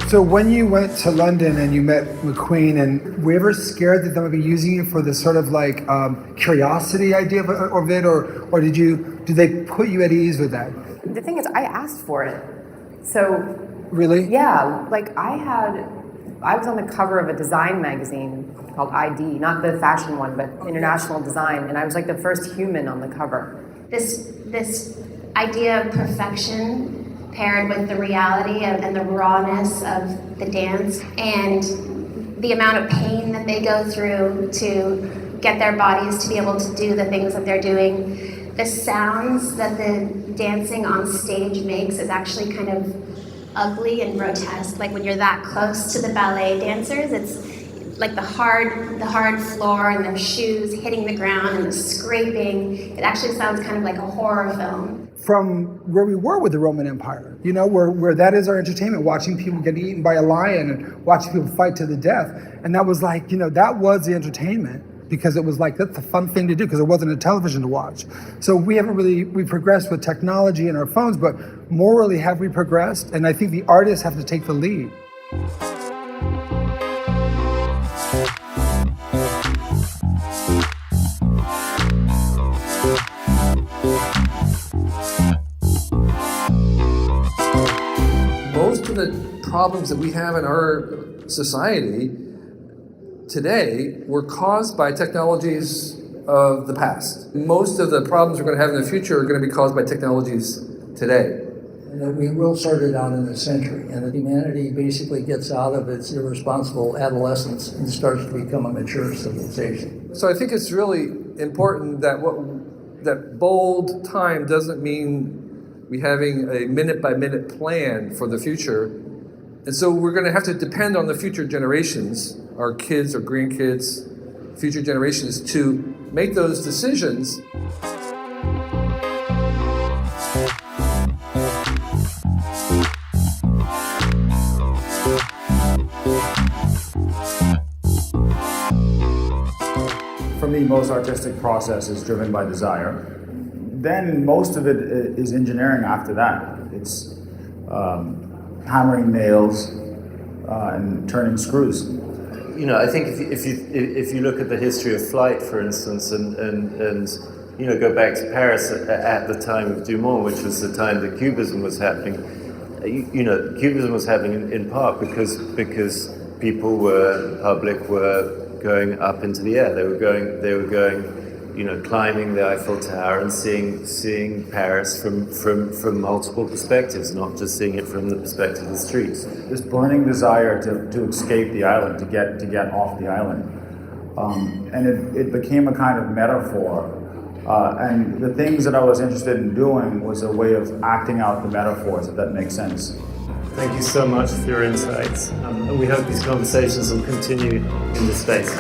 So when you went to London and you met McQueen, and were you ever scared that they might be using it for this sort of like curiosity idea of it, or did they put you at ease with that? The thing is, I asked for it. So Really? yeah, like I was on the cover of a design magazine called ID, not the fashion one, but International Design, and I was like the first human on the cover. This idea of perfection paired with the reality and the rawness of the dance and the amount of pain that they go through to get their bodies to be able to do the things that they're doing. The sounds that the dancing on stage makes is actually kind of ugly and grotesque. Like when you're that close to the ballet dancers, it's like the hard floor and their shoes hitting the ground and the scraping. It actually sounds kind of like a horror film. From where we were with the Roman Empire, where that is our entertainment, watching people get eaten by a lion and watching people fight to the death. And that was like, that was the entertainment, because it was like, that's the fun thing to do, because there wasn't a television to watch. So we progressed with technology and our phones, but morally have we progressed? And I think the artists have to take the lead. Most of the problems that we have in our society today were caused by technologies of the past. Most of the problems we're going to have in the future are going to be caused by technologies today. And that we will sort it out in a century, and that humanity basically gets out of its irresponsible adolescence and starts to become a mature civilization. So I think it's really important that bold time doesn't mean we having a minute-by-minute plan for the future. And so we're going to have to depend on the future generations, our kids or grandkids, future generations, to make those decisions. For me, most artistic process is driven by desire. Then most of it is engineering after that. It's hammering nails and turning screws. I think if you look at the history of flight, for instance, and go back to Paris at the time of Dumont, which was the time that Cubism was happening. Cubism was happening in part because people the public were going up into the air. They were going. Climbing the Eiffel Tower and seeing Paris from multiple perspectives, not just seeing it from the perspective of the streets. This burning desire to escape the island, to get off the island, and it became a kind of metaphor. And the things that I was interested in doing was a way of acting out the metaphors, if that makes sense. Thank you so much for your insights. And we hope these conversations will continue in this space.